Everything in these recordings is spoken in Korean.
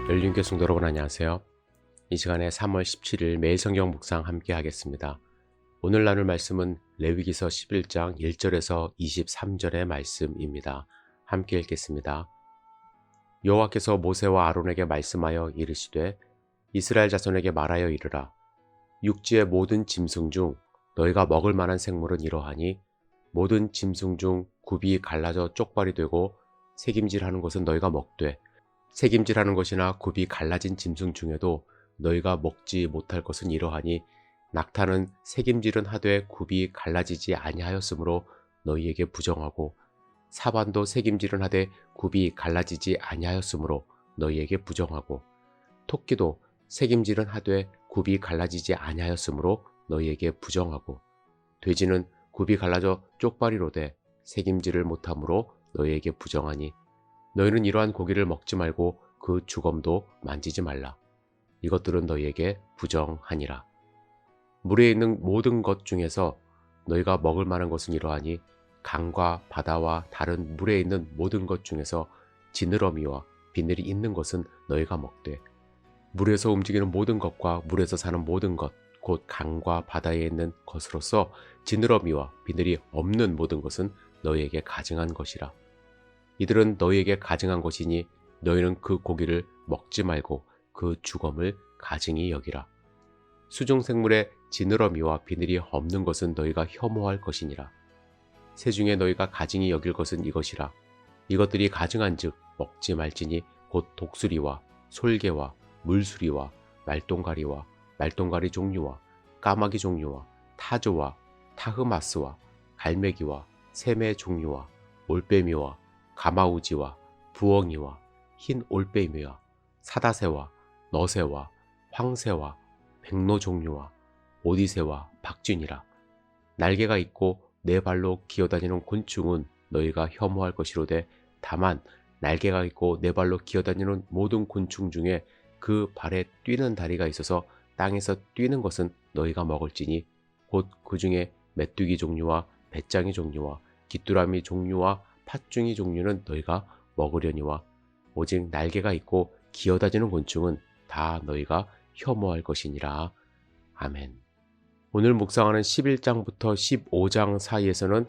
열린교회 성도 여러분 안녕하세요. 이 시간에 3월 17일 매일 성경 묵상 함께 하겠습니다. 오늘 나눌 말씀은 레위기서 11장 1절에서 23절의 말씀입니다. 함께 읽겠습니다. 여호와께서 모세와 아론에게 말씀하여 이르시되 이스라엘 자손에게 말하여 이르라. 육지의 모든 짐승 중 너희가 먹을 만한 생물은 이러하니 모든 짐승 중 굽이 갈라져 쪽발이 되고 새김질하는 것은 너희가 먹되 새김질하는 것이나 굽이 갈라진 짐승 중에도 너희가 먹지 못할 것은 이러하니 낙타는 새김질은 하되 굽이 갈라지지 아니하였으므로 너희에게 부정하고 사반도 새김질은 하되 굽이 갈라지지 아니하였으므로 너희에게 부정하고 토끼도 새김질은 하되 굽이 갈라지지 아니하였으므로 너희에게 부정하고 돼지는 굽이 갈라져 쪽발이로되 새김질을 못하므로 너희에게 부정하니 너희는 이러한 고기를 먹지 말고 그 주검도 만지지 말라. 이것들은 너희에게 부정하니라. 물에 있는 모든 것 중에서 너희가 먹을 만한 것은 이러하니 강과 바다와 다른 물에 있는 모든 것 중에서 지느러미와 비늘이 있는 것은 너희가 먹되 물에서 움직이는 모든 것과 물에서 사는 모든 것 곧 강과 바다에 있는 것으로서 지느러미와 비늘이 없는 모든 것은 너희에게 가증한 것이라. 이들은 너희에게 가증한 것이니 너희는 그 고기를 먹지 말고 그 주검을 가증히 여기라. 수중생물의 지느러미와 비늘이 없는 것은 너희가 혐오할 것이니라. 새 중에 너희가 가증히 여길 것은 이것이라. 이것들이 가증한즉 먹지 말지니 곧 독수리와 솔개와 물수리와 말똥가리와 말똥가리 종류와 까마귀 종류와 타조와 타흐마스와 갈매기와 새매 종류와 올빼미와 가마우지와 부엉이와 흰 올빼미와 사다새와 너새와 황새와 백로 종류와 오디새와 박쥐니라. 날개가 있고 네 발로 기어다니는 곤충은 너희가 혐오할 것이로되 다만 날개가 있고 네 발로 기어다니는 모든 곤충 중에 그 발에 뛰는 다리가 있어서 땅에서 뛰는 것은 너희가 먹을지니 곧 그 중에 메뚜기 종류와 배짱이 종류와 귀뚜라미 종류와 팥중이 종류는 너희가 먹으려니와 오직 날개가 있고 기어다니는 곤충은 다 너희가 혐오할 것이니라. 아멘. 오늘 묵상하는 11장부터 15장 사이에서는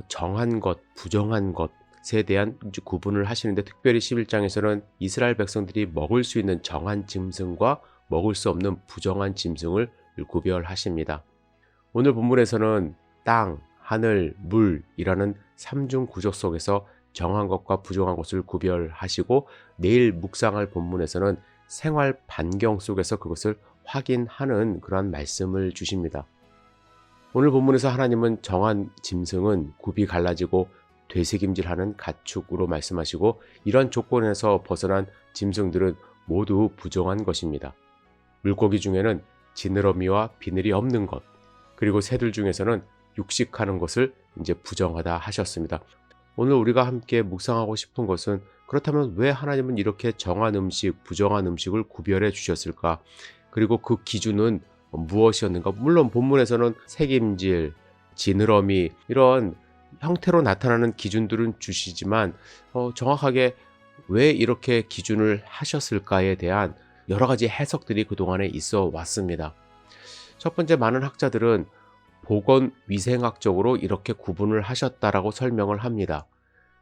정한 것, 부정한 것에 대한 구분을 하시는데 특별히 11장에서는 이스라엘 백성들이 먹을 수 있는 정한 짐승과 먹을 수 없는 부정한 짐승을 구별하십니다. 오늘 본문에서는 땅, 하늘, 물이라는 삼중 구조 속에서 정한 것과 부정한 것을 구별하시고 내일 묵상할 본문에서는 생활 반경 속에서 그것을 확인하는 그러한 말씀을 주십니다. 오늘 본문에서 하나님은 정한 짐승은 굽이 갈라지고 되새김질하는 가축으로 말씀하시고 이런 조건에서 벗어난 짐승들은 모두 부정한 것입니다. 물고기 중에는 지느러미와 비늘이 없는 것, 그리고 새들 중에서는 육식하는 것을 이제 부정하다 하셨습니다. 오늘 우리가 함께 묵상하고 싶은 것은 그렇다면 왜 하나님은 이렇게 정한 음식, 부정한 음식을 구별해 주셨을까? 그리고 그 기준은 무엇이었는가? 물론 본문에서는 새김질, 지느러미 이런 형태로 나타나는 기준들은 주시지만 정확하게 왜 이렇게 기준을 하셨을까에 대한 여러 가지 해석들이 그동안에 있어 왔습니다. 첫 번째, 많은 학자들은 보건위생학적으로 이렇게 구분을 하셨다라고 설명을 합니다.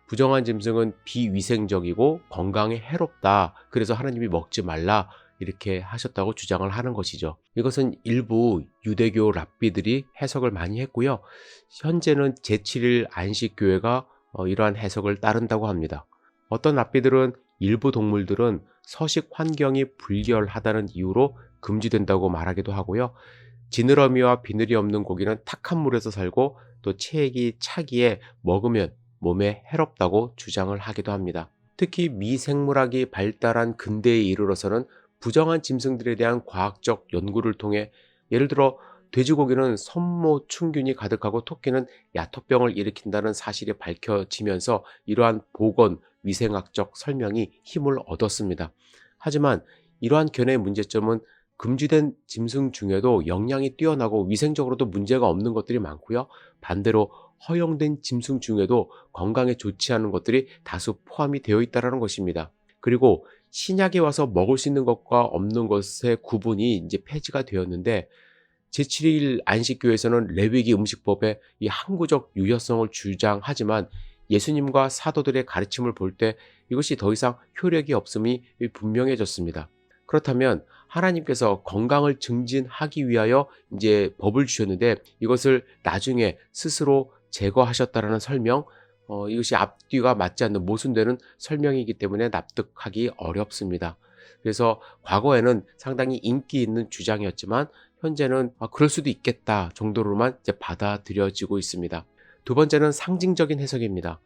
부정한 짐승은 비위생적이고 건강에 해롭다. 그래서 하나님이 먹지 말라 이렇게 하셨다고 주장을 하는 것이죠. 이것은 일부 유대교 랍비들이 해석을 많이 했고요. 현재는 제7일 안식교회가 이러한 해석을 따른다고 합니다. 어떤 랍비들은 일부 동물들은 서식 환경이 불결하다는 이유로 금지된다고 말하기도 하고요. 지느러미와 비늘이 없는 고기는 탁한 물에서 살고 또 체액이 차기에 먹으면 몸에 해롭다고 주장을 하기도 합니다. 특히 미생물학이 발달한 근대에 이르러서는 부정한 짐승들에 대한 과학적 연구를 통해 예를 들어 돼지고기는 섬모충균이 가득하고 토끼는 야토병을 일으킨다는 사실이 밝혀지면서 이러한 보건 위생학적 설명이 힘을 얻었습니다. 하지만 이러한 견해의 문제점은 금지된 짐승 중에도 영양이 뛰어나고 위생적으로도 문제가 없는 것들이 많고요. 반대로 허용된 짐승 중에도 건강에 좋지 않은 것들이 다수 포함이 되어 있다는 것입니다. 그리고 신약에 와서 먹을 수 있는 것과 없는 것의 구분이 이제 폐지가 되었는데 제7일 안식교에서는 레위기 음식법에 이 항구적 유효성을 주장하지만 예수님과 사도들의 가르침을 볼 때 이것이 더 이상 효력이 없음이 분명해졌습니다. 그렇다면 하나님께서 건강을 증진하기 위하여 이제 법을 주셨는데 이것을 나중에 스스로 제거하셨다라는 설명, 이것이 앞뒤가 맞지 않는 모순되는 설명이기 때문에 납득하기 어렵습니다. 그래서 과거에는 상당히 인기 있는 주장이었지만 현재는 그럴 수도 있겠다 정도로만 이제 받아들여지고 있습니다. 두 번째는 상징적인 해석입니다.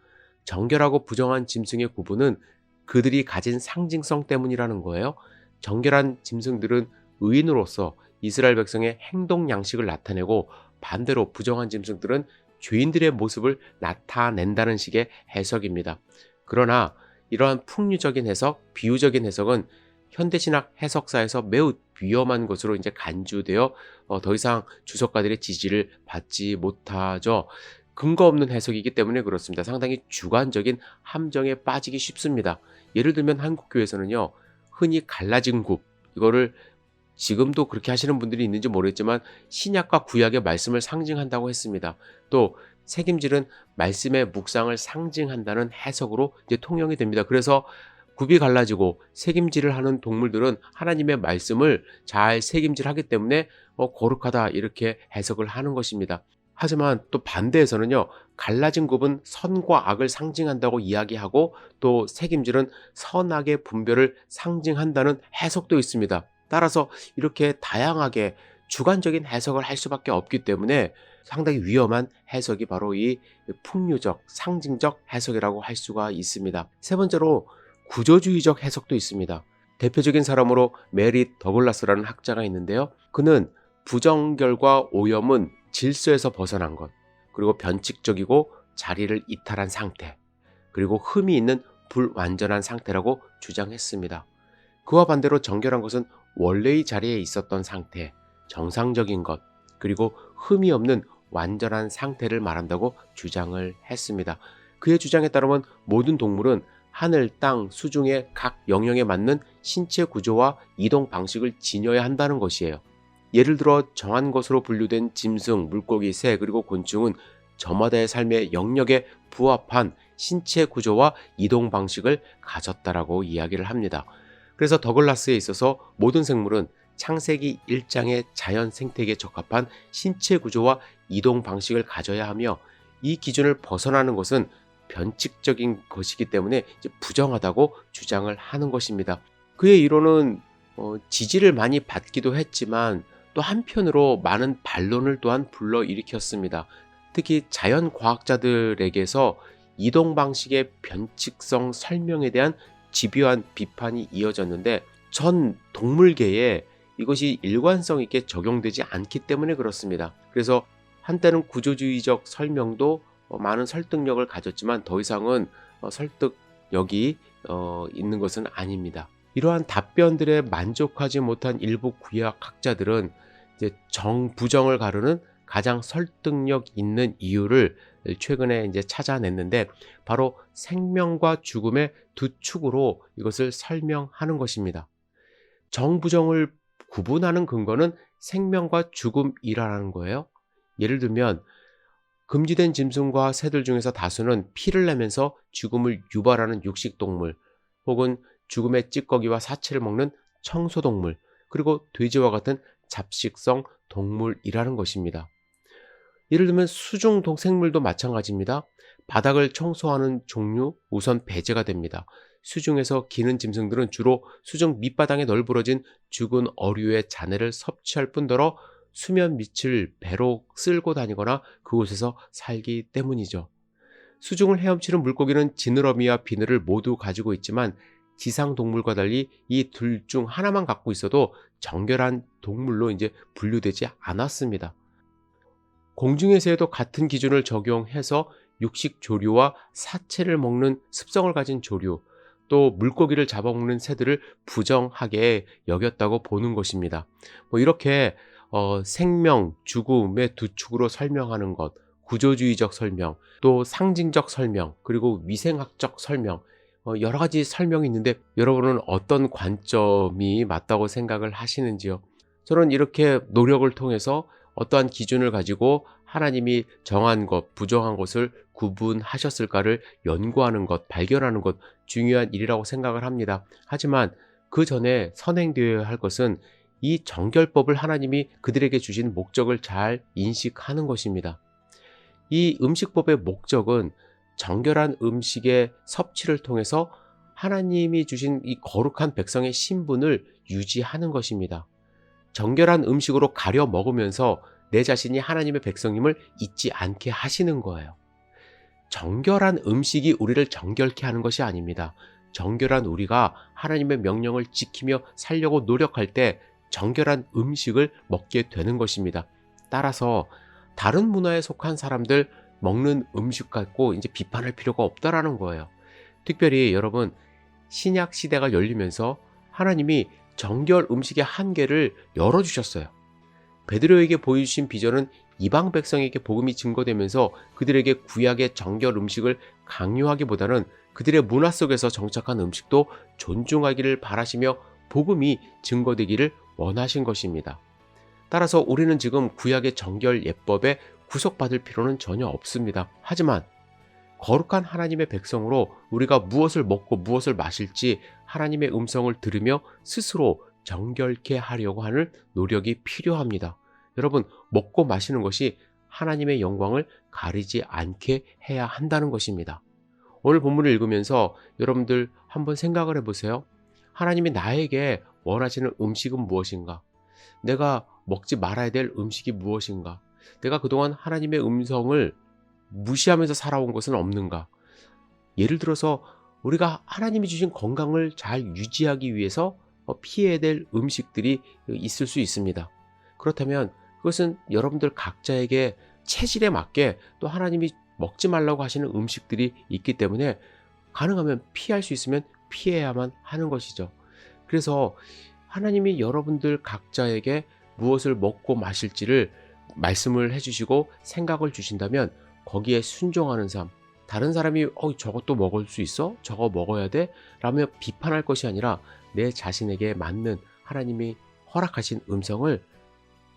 정결하고 부정한 짐승의 구분은 그들이 가진 상징성 때문이라는 거예요. 정결한 짐승들은 의인으로서 이스라엘 백성의 행동 양식을 나타내고 반대로 부정한 짐승들은 죄인들의 모습을 나타낸다는 식의 해석입니다. 그러나 이러한 풍류적인 해석, 비유적인 해석은 현대신학 해석사에서 매우 위험한 것으로 이제 간주되어 더 이상 주석가들의 지지를 받지 못하죠. 근거 없는 해석이기 때문에 그렇습니다. 상당히 주관적인 함정에 빠지기 쉽습니다. 예를 들면 한국교회에서는요, 흔히 갈라진 굽, 이거를 지금도 그렇게 하시는 분들이 있는지 모르겠지만 신약과 구약의 말씀을 상징한다고 했습니다. 또 책임질은 말씀의 묵상을 상징한다는 해석으로 이제 통용이 됩니다. 그래서 굽이 갈라지고 색임질을 하는 동물들은 하나님의 말씀을 잘 색임질하기 때문에 거룩하다 이렇게 해석을 하는 것입니다. 하지만 또 반대에서는요, 갈라진 굽은 선과 악을 상징한다고 이야기하고 또 색임질은 선악의 분별을 상징한다는 해석도 있습니다. 따라서 이렇게 다양하게 주관적인 해석을 할 수밖에 없기 때문에 상당히 위험한 해석이 바로 이 풍류적, 상징적 해석이라고 할 수가 있습니다. 세 번째로 구조주의적 해석도 있습니다. 대표적인 사람으로 메리 더글라스라는 학자가 있는데요. 그는 부정결과 오염은 질서에서 벗어난 것, 그리고 변칙적이고 자리를 이탈한 상태, 그리고 흠이 있는 불완전한 상태라고 주장했습니다. 그와 반대로 정결한 것은 원래의 자리에 있었던 상태, 정상적인 것, 그리고 흠이 없는 완전한 상태를 말한다고 주장을 했습니다. 그의 주장에 따르면 모든 동물은 하늘, 땅, 수중의 각 영역에 맞는 신체 구조와 이동 방식을 지녀야 한다는 것이에요. 예를 들어 정한 것으로 분류된 짐승, 물고기, 새, 그리고 곤충은 저마다의 삶의 영역에 부합한 신체 구조와 이동 방식을 가졌다라고 이야기를 합니다. 그래서 더글라스에 있어서 모든 생물은 창세기 1장의 자연 생태계에 적합한 신체 구조와 이동 방식을 가져야 하며 이 기준을 벗어나는 것은 변칙적인 것이기 때문에 이제 부정하다고 주장을 하는 것입니다. 그의 이론은 지지를 많이 받기도 했지만 또 한편으로 많은 반론을 또한 불러일으켰습니다. 특히 자연과학자들에게서 이동 방식의 변칙성 설명에 대한 집요한 비판이 이어졌는데 전 동물계에 이것이 일관성 있게 적용되지 않기 때문에 그렇습니다. 그래서 한때는 구조주의적 설명도 많은 설득력을 가졌지만 더 이상은 설득력이 있는 것은 아닙니다. 이러한 답변들에 만족하지 못한 일부 구약학자들은 이제 부정을 가르는 가장 설득력 있는 이유를 최근에 이제 찾아냈는데 바로 생명과 죽음의 두 축으로 이것을 설명하는 것입니다. 정부정을 구분하는 근거는 생명과 죽음이라는 거예요. 예를 들면 금지된 짐승과 새들 중에서 다수는 피를 내면서 죽음을 유발하는 육식동물, 혹은 죽음의 찌꺼기와 사체를 먹는 청소동물, 그리고 돼지와 같은 잡식성 동물이라는 것입니다. 예를 들면 수중 생물도 마찬가지입니다. 바닥을 청소하는 종류 우선 배제가 됩니다. 수중에서 기는 짐승들은 주로 수중 밑바닥에 널브러진 죽은 어류의 잔해를 섭취할 뿐더러 수면 밑을 배로 쓸고 다니거나 그곳에서 살기 때문이죠. 수중을 헤엄치는 물고기는 지느러미와 비늘을 모두 가지고 있지만 지상 동물과 달리 이 둘 중 하나만 갖고 있어도 정결한 동물로 이제 분류되지 않았습니다. 공중에서도 같은 기준을 적용해서 육식 조류와 사체를 먹는 습성을 가진 조류, 또 물고기를 잡아먹는 새들을 부정하게 여겼다고 보는 것입니다. 이렇게 생명, 죽음의 두 축으로 설명하는 것, 구조주의적 설명, 또 상징적 설명, 그리고 위생학적 설명, 여러 가지 설명이 있는데 여러분은 어떤 관점이 맞다고 생각을 하시는지요? 저는 이렇게 노력을 통해서 어떠한 기준을 가지고 하나님이 정한 것, 부정한 것을 구분하셨을까를 연구하는 것, 발견하는 것 중요한 일이라고 생각을 합니다. 하지만 그 전에 선행되어야 할 것은 이 정결법을 하나님이 그들에게 주신 목적을 잘 인식하는 것입니다. 이 음식법의 목적은 정결한 음식의 섭취를 통해서 하나님이 주신 이 거룩한 백성의 신분을 유지하는 것입니다. 정결한 음식으로 가려 먹으면서 내 자신이 하나님의 백성임을 잊지 않게 하시는 거예요. 정결한 음식이 우리를 정결케 하는 것이 아닙니다. 정결한 우리가 하나님의 명령을 지키며 살려고 노력할 때 정결한 음식을 먹게 되는 것입니다. 따라서 다른 문화에 속한 사람들 먹는 음식 갖고 이제 비판할 필요가 없다라는 거예요. 특별히 여러분, 신약 시대가 열리면서 하나님이 정결 음식의 한계를 열어주셨어요. 베드로에게 보여주신 비전은 이방 백성에게 복음이 증거되면서 그들에게 구약의 정결 음식을 강요하기보다는 그들의 문화 속에서 정착한 음식도 존중하기를 바라시며 복음이 증거되기를 원하신 것입니다. 따라서 우리는 지금 구약의 정결 예법에 구속받을 필요는 전혀 없습니다. 하지만 거룩한 하나님의 백성으로 우리가 무엇을 먹고 무엇을 마실지 하나님의 음성을 들으며 스스로 정결케 하려고 하는 노력이 필요합니다. 여러분, 먹고 마시는 것이 하나님의 영광을 가리지 않게 해야 한다는 것입니다. 오늘 본문을 읽으면서 여러분들 한번 생각을 해보세요. 하나님이 나에게 원하시는 음식은 무엇인가? 내가 먹지 말아야 될 음식이 무엇인가? 내가 그동안 하나님의 음성을 무시하면서 살아온 것은 없는가? 예를 들어서 우리가 하나님이 주신 건강을 잘 유지하기 위해서 피해야 될 음식들이 있을 수 있습니다. 그렇다면 그것은 여러분들 각자에게 체질에 맞게 또 하나님이 먹지 말라고 하시는 음식들이 있기 때문에 가능하면 피할 수 있으면 피해야만 하는 것이죠. 그래서 하나님이 여러분들 각자에게 무엇을 먹고 마실지를 말씀을 해주시고 생각을 주신다면 거기에 순종하는 삶, 다른 사람이 저것도 먹을 수 있어? 저거 먹어야 돼? 라며 비판할 것이 아니라 내 자신에게 맞는 하나님이 허락하신 음성을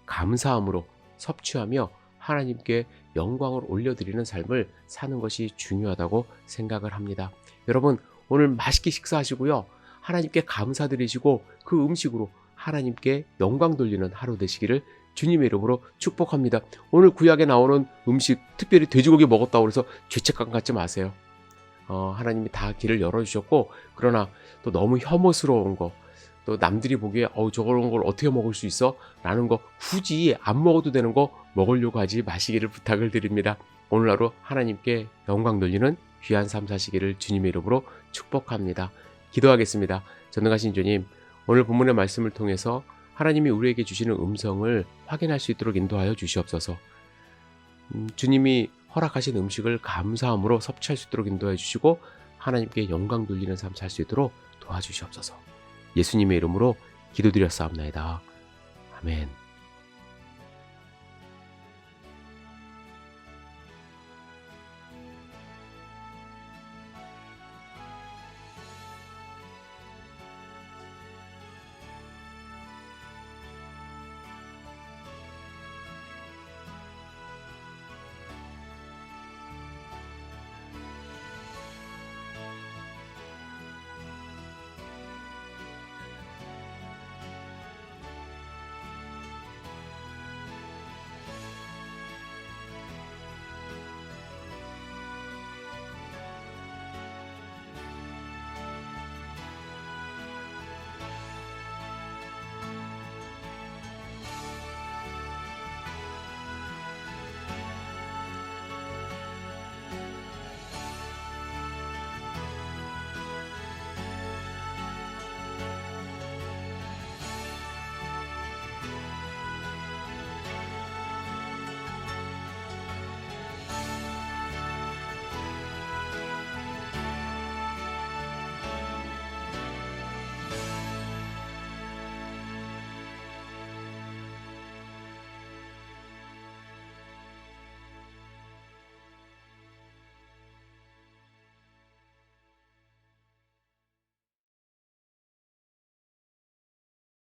감사함으로 섭취하며 하나님께 영광을 올려드리는 삶을 사는 것이 중요하다고 생각을 합니다. 여러분, 오늘 맛있게 식사하시고요. 하나님께 감사드리시고 그 음식으로 하나님께 영광 돌리는 하루 되시기를 주님의 이름으로 축복합니다. 오늘 구약에 나오는 음식, 특별히 돼지고기 먹었다고 해서 죄책감 갖지 마세요. 하나님이 다 길을 열어주셨고, 그러나 또 너무 혐오스러운 거, 또 남들이 보기에 저런 걸 어떻게 먹을 수 있어? 라는 거 굳이 안 먹어도 되는 거 먹으려고 하지 마시기를 부탁을 드립니다. 오늘 하루 하나님께 영광 돌리는 귀한 삶 사시기를 주님의 이름으로 축복합니다. 기도하겠습니다. 전능하신 주님, 오늘 본문의 말씀을 통해서 하나님이 우리에게 주시는 음성을 확인할 수 있도록 인도하여 주시옵소서. 주님이 허락하신 음식을 감사함으로 섭취할 수 있도록 인도해 주시고 하나님께 영광 돌리는 삶 살 수 있도록 도와주시옵소서. 예수님의 이름으로 기도드렸사옵나이다. 아멘.